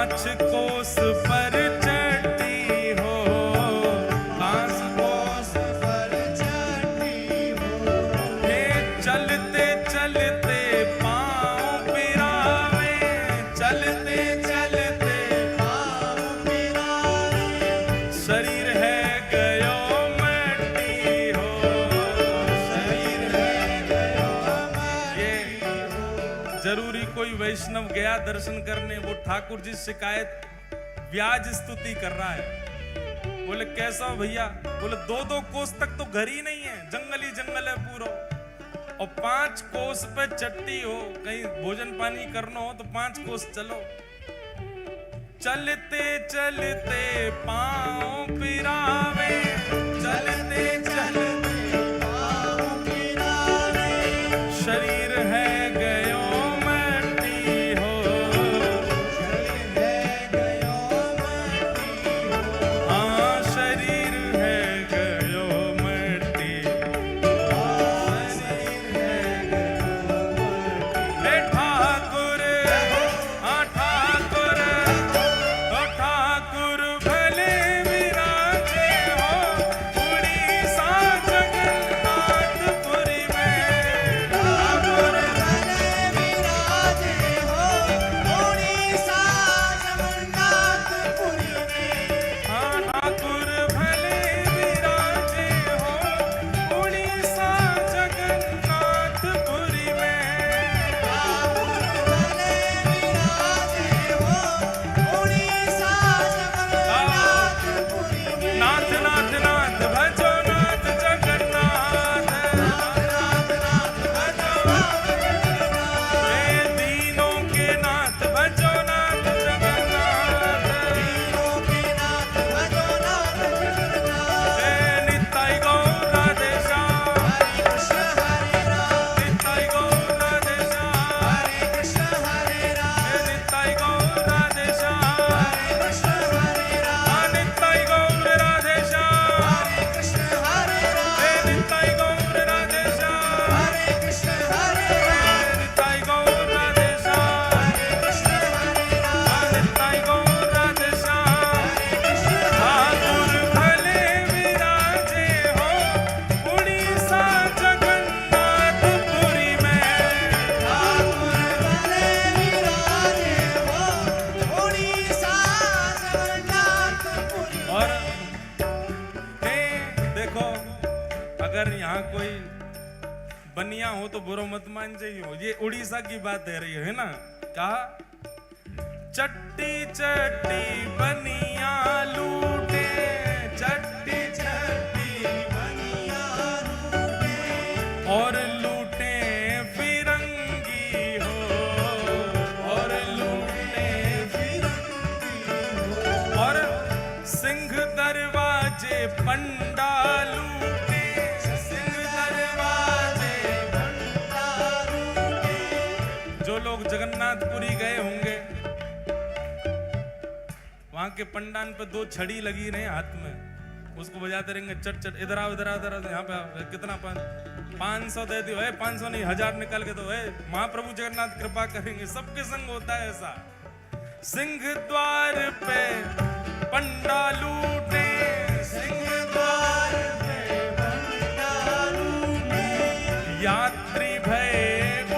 पांच कोस पर चढ़ती हो, पांच कोस पर चढ़ती हो, हे चलते चलते पाँव पिरावे, चलते चलते पाँव पिरावे, शरीर है गयो मट्टी हो, शरीर है गयो मट्टी हो। जरूरी कोई वैष्णव गया दर्शन करने, वो ठाकुर जी शिकायत व्याज स्तुति कर रहा है। बोले कैसा हो भैया? बोले 2-2 कोस तक तो घर ही नहीं है, जंगल ही जंगल है पूरा, और 5 कोस पे चट्टी हो, कहीं भोजन पानी करना हो तो 5 कोस चलो। चलते चलते पाँव पिरावे, चलते चलते पाँव पिरावे, शरीर है गयो मट्टी हो, शरीर है गयो मट्टी हो, हाँ शरीर है गयो मट्टी, शरीर है गयो मट्टी। हे ठाकुर, हाँ ठाकुर, ओ ठाकुर भले विराजे हो, उड़ीसा जगन्नाथपुरी में, ठाकुर भले विराजे हो, उड़ीसा जगन्नाथपुरी में, हाँ ठाकुर भले विराजे हो, उड़ीसा जगन्नाथपुरी में, ठाकुर भले विराजे हो, उड़ीसा जगन्नाथपुरी में। नाथ नाथ नाथ भजो नाथ जगन्नाथ, नाथ नाथ भजो नाथ जगन्नाथ, हे दीनों के नाथ भजो नाथ जगन्नाथ, दीनों के नाथ भजो नाथ जगन्नाथ, हे नित्य गौर राधे श्याम, हरे कृष्ण हरे राम, नित्य गौर राधे श्याम, हरे कृष्ण हरे राम, हे नित्य गौर राधे श्याम, हरे कृष्ण हरे राम, नित्य गौर राधे श्याम, हरे कृष्ण हरे राम, हे नित्य गौर राधे श्याम, हरे कृष्ण हरे राम, नित्य गौर राधे श्याम, हरे कृष्ण हरे राम, नित्य गौर राधे श्याम, हरे कृष्ण। ठाकुर भले विराजे हो, उड़ीसा जगन्नाथपुरी में, ठाकुर भले विराजे हो, उड़ीसा जगन्नाथपुरी। और हे देखो, अगर यहाँ कोई बनिया हो तो बुरा मत मान जाइए, ये उड़ीसा की बात है रही है ना। कहा चट्टी चट्टी बनिया लूटे, चट्टी चट्टी बनिया लूटे, और लूटे फिरंगी हो, और लूटे फिरंगी हो, और सिंह दरवाजे पंडा लूटे, सिंह दरवाजे पंडा लूटे। जो लोग जगन्नाथपुरी गए होंगे, वहां के पंडान पे 2 छड़ी लगी रहे हाथ में, उसको बजाते रहेंगे चट चट, इधर आओ इधर आओ इधर आओ, यहाँ पे आओ, कितना 500 दे दियो, 500 नहीं 1000 निकाल के दो, महाप्रभु जगन्नाथ कृपा करेंगे। सबके संग होता है ऐसा। सिंह द्वार पे पंडा लूटे, सिंह द्वार पे पंडा लूटे, यात्री भय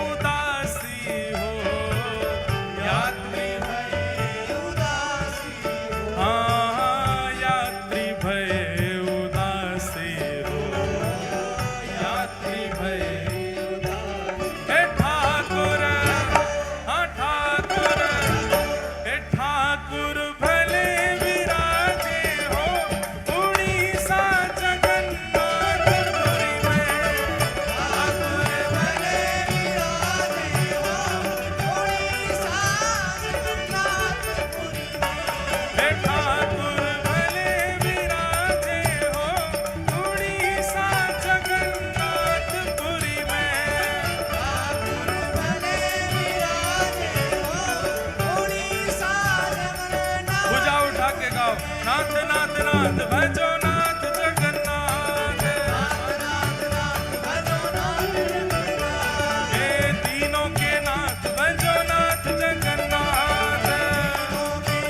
उदासी हो, यात्री भय उदासी हो, हाँ यात्री भय उदासी हो, यात्री भय उदासी। हे ठाकुर, हाँ ठाकुर, हे ठाकुर भले विराजे हो, उड़ीसा जगन्नाथपुरी में, ठाकुर भले विराजे हो, उड़ीसा जगन्नाथपुरी में, हे ठाकुर भले विराजे हो, उड़ीसा जगन्नाथपुरी में, ठाकुर भले विराजे हो, उड़ीसा जगन्नाथ। भुजा उठा के गाओ, नाथ नाथ नाथ भजो नाथ जगन्नाथ, नाथ नाथ नाथ भजो नाथ जगन्नाथ, हे दीनों के नाथ भजो नाथ जगन्नाथ, दीनों के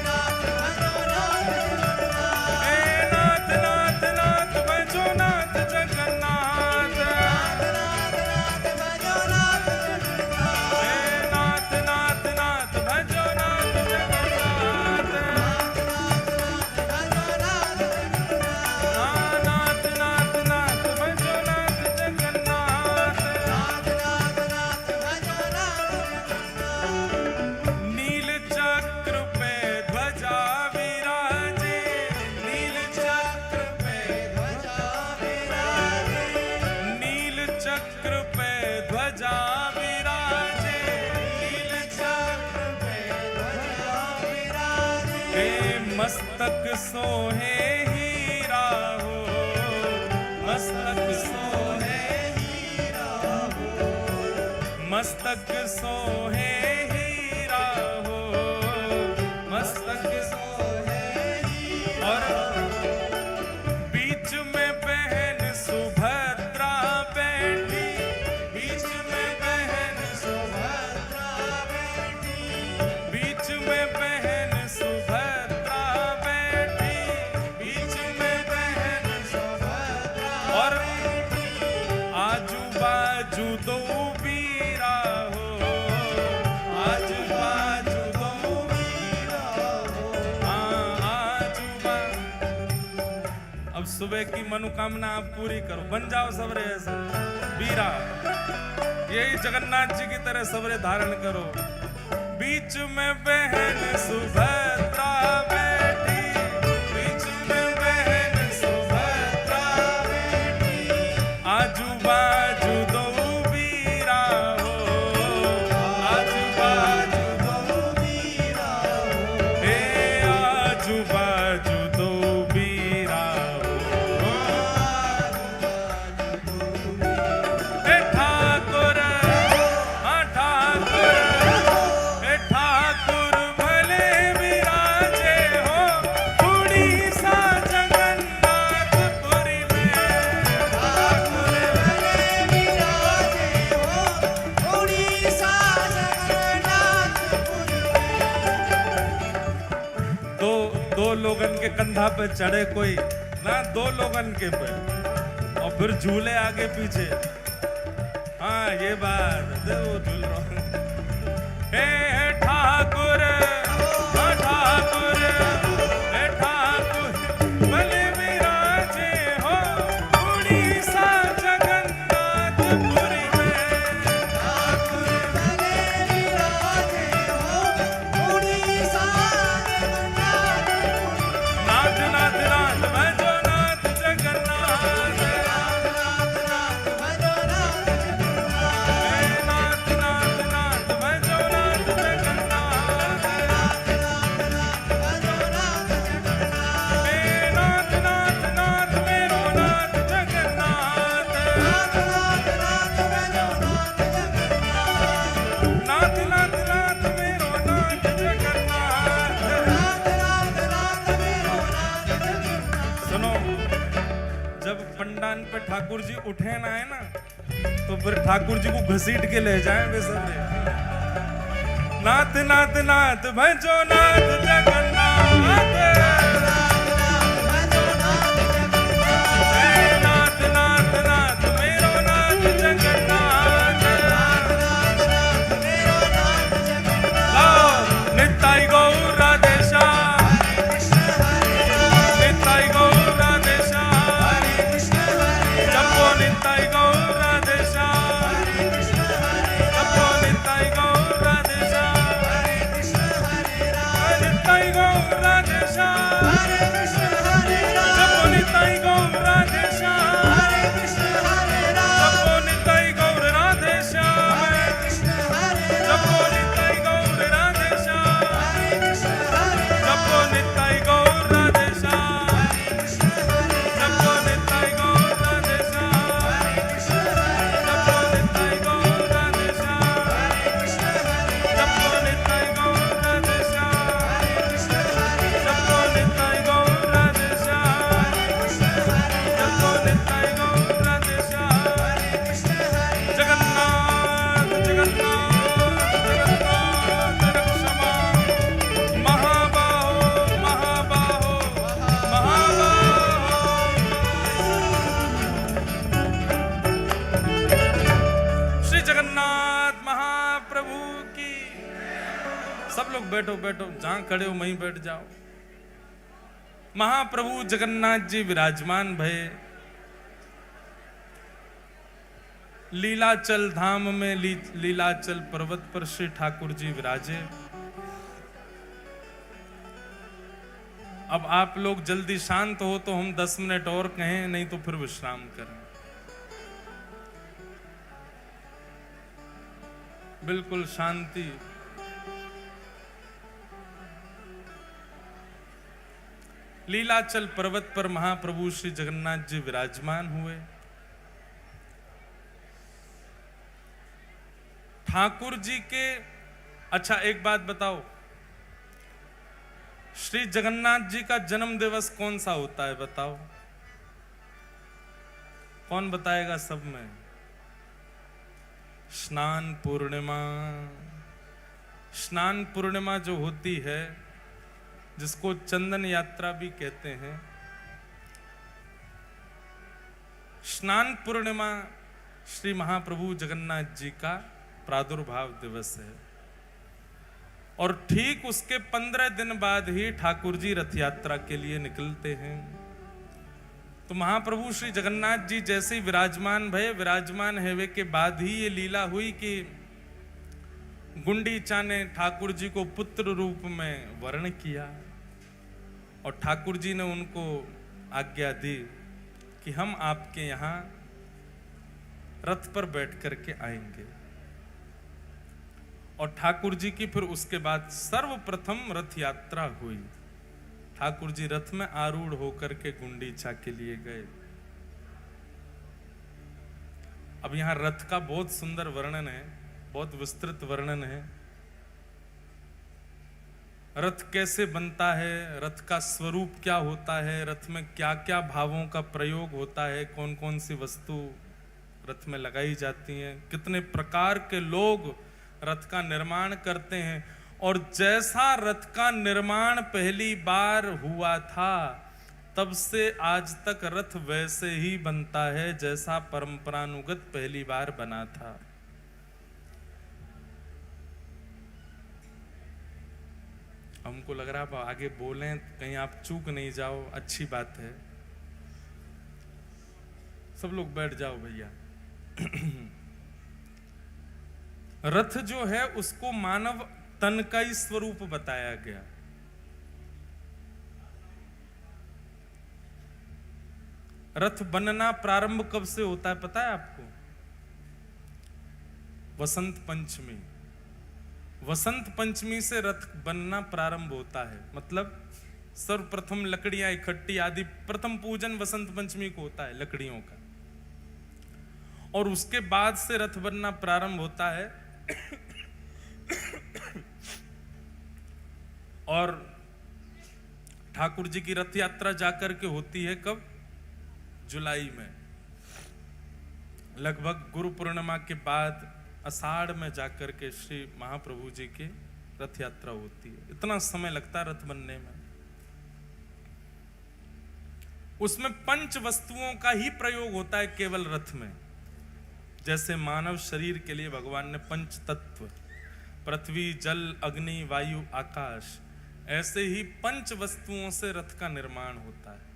मस्तक सोहे हीरा हो, मस्तक सोहे हीरा हो, मस्तक सोहे हीरा हो, मस्तक सोहे हीरा। और बीच में बहन सुभद्रा बैठी, बीच में बहन सुभद्रा बैठी, बीच में बहन सुभद्रा बैठी, बीच में बहन सुभद्रा। और आजू बाजू दो वीरा हो, आजू बाजू दो वीरा हो, आजू बाजू। अब सुबह की मनोकामना आप पूरी करो, बन जाओ सबरे ऐसे वीरा, यही जगन्नाथ जी की तरह सबरे धारण करो। बीच में बहन सुभद्रा बैठी, बीच में बहन सुभद्रा बैठी, आजू बाजू दो वीरा हो, आजू बाजू दो वीरा हो, हे आजू बाजू दो वीरा हो, हे ठाकुर, हाँ ठाकुर, हे ठाकुर भले विराजे हो उड़ीसा जगन्नाथपुरी में, ठाकुर भले विराजे हो उड़ीसा जगन्नाथपुरी में। दो लोगन के कंधा पे चढ़े कोई ना, दो लोगन के पे, और फिर झूले आगे पीछे। हाँ ये बात दे, वो झूल रहा हूँ। हे ठाकुर, हाँ ठाकुर, हे ठाकुर भले विराजे हो उड़ीसा जगन्नाथपुरी में, ठाकुर भले विराजे हो उड़ीसा जगन्नाथपुरी में। नाथ नाथ नाथ भजो नाथ जगन्नाथ, नाथ नाथ भजो नाथ जगन्नाथ, हे नाथ नाथ नाथ भजो नाथ जगन्नाथ, नाथ नाथ नाथ भजो नाथ जगन्नाथ, हे नाथ नाथ नाथ मेरो नाथ जगन्नाथ, नाथ नाथ नाथ भजो नाथ जगन्नाथ, नाथ नाथ नाथ मेरो नाथ जगन्नाथ। नाथ नाथ नाथ मेरो नाथ जगन्नाथ। सुनो, जब पंडान पे ठाकुर जी उठे ना है ना, तो फिर ठाकुर जी को घसीट के ले जाए वे सब। नाथ नाथ नाथ भजो नाथ जगन्नाथ, हे नाथ नाथ नाथ मेरो नाथ जगन्नाथ। लाओ निताई गौर राधेशा, निताई गौर राधेशा, जपो निताई गौर राधेशा, जपो निताई गौर राधेशा, निताई गौर राधेशा, जपो निताई गौर राधेशा, जपो निताई गौर राधेशा, जपो निताई गौर राधेशा, जपो निताई गौर राधेशा, जपो निताई गौर राधेशा, जपो निताई गौर राधेशा, जपो निताई गौर राधेशा, जपो निताई गौर राधेशा, जपो निताई गौर राधेशा। जगन्नाथ जगन्नाथ जगन्नाथ रक्षमा, महाबाहो महाबाहो महाबाहो। श्री जगन्नाथ महाप्रभु की। सब लोग बैठो बैठो, जहां खड़े हो वहीं बैठ जाओ। महाप्रभु जगन्नाथ जी विराजमान भये लीलाचल धाम में, लीलाचल पर्वत पर श्री ठाकुर जी विराजे। अब आप लोग जल्दी शांत हो तो हम 10 मिनट और कहें, नहीं तो फिर विश्राम करें। बिल्कुल शांति। लीलाचल पर्वत पर महाप्रभु श्री जगन्नाथ जी विराजमान हुए। ठाकुर जी के, अच्छा एक बात बताओ, श्री जगन्नाथ जी का जन्म दिवस कौन सा होता है बताओ? कौन बताएगा सब में? स्नान पूर्णिमा। स्नान पूर्णिमा जो होती है, जिसको चंदन यात्रा भी कहते हैं, स्नान पूर्णिमा श्री महाप्रभु जगन्नाथ जी का प्रादुर्भाव दिवस है। और ठीक उसके 15 दिन बाद ही ठाकुर जी रथ यात्रा के लिए निकलते हैं। तो महाप्रभु श्री जगन्नाथ जी जैसे ही विराजमान हेवे के बाद ही ये लीला हुई कि गुंडीचा ने ठाकुर जी को पुत्र रूप में वर्ण किया और ठाकुर जी ने उनको आज्ञा दी कि हम आपके यहाँ रथ पर बैठ करके आएंगे। और ठाकुर जी की फिर उसके बाद सर्वप्रथम रथ यात्रा हुई। ठाकुर जी रथ में आरूढ़ होकर के गुंडीचा के लिए गए। अब यहां रथ का बहुत सुंदर वर्णन है, बहुत विस्तृत वर्णन है। रथ कैसे बनता है, रथ का स्वरूप क्या होता है, रथ में क्या क्या भावों का प्रयोग होता है, कौन कौन सी वस्तु रथ में लगाई जाती हैं, कितने प्रकार के लोग रथ का निर्माण करते हैं। और जैसा रथ का निर्माण पहली बार हुआ था, तब से आज तक रथ वैसे ही बनता है जैसा परंपरानुगत पहली बार बना था। हमको लग रहा है आगे बोलें कहीं आप चूक नहीं जाओ, अच्छी बात है। सब लोग बैठ जाओ भैया। रथ जो है उसको मानव तन का ही स्वरूप बताया गया। रथ बनना प्रारंभ कब से होता है पता है आपको? वसंत पंचमी। वसंत पंचमी से रथ बनना प्रारंभ होता है। मतलब सर्वप्रथम लकड़ियां इकट्ठी आदि, प्रथम पूजन वसंत पंचमी को होता है लकड़ियों का, और उसके बाद से रथ बनना प्रारंभ होता है। और ठाकुर जी की रथ यात्रा जाकर के होती है कब? जुलाई में, लगभग गुरु पूर्णिमा के बाद आषाढ़ में जाकर के श्री महाप्रभु जी की रथ यात्रा होती है। इतना समय लगता है रथ बनने में। उसमें पंच वस्तुओं का ही प्रयोग होता है केवल रथ में। जैसे मानव शरीर के लिए भगवान ने पंच तत्व, पृथ्वी, जल, अग्नि, वायु, आकाश, ऐसे ही पंच वस्तुओं से रथ का निर्माण होता है।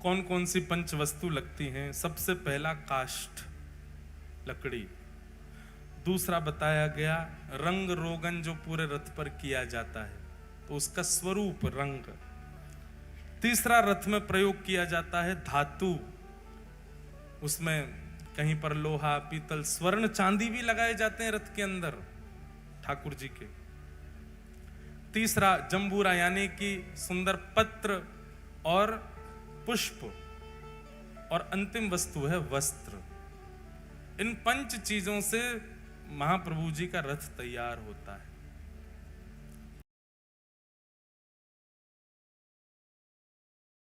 कौन कौन सी पंच वस्तु लगती हैं? सबसे पहला काष्ठ, लकड़ी। दूसरा बताया गया रंग रोगन, जो पूरे रथ पर किया जाता है, तो उसका स्वरूप रंग। तीसरा रथ में प्रयोग किया जाता है धातु। उसमें कहीं पर लोहा, पीतल, स्वर्ण, चांदी भी लगाए जाते हैं रथ के अंदर ठाकुर जी के। तीसरा जंबूरा, यानी कि सुंदर पत्र और पुष्प। और अंतिम वस्तु है वस्त्र। इन पंच चीजों से महाप्रभु जी का रथ तैयार होता है।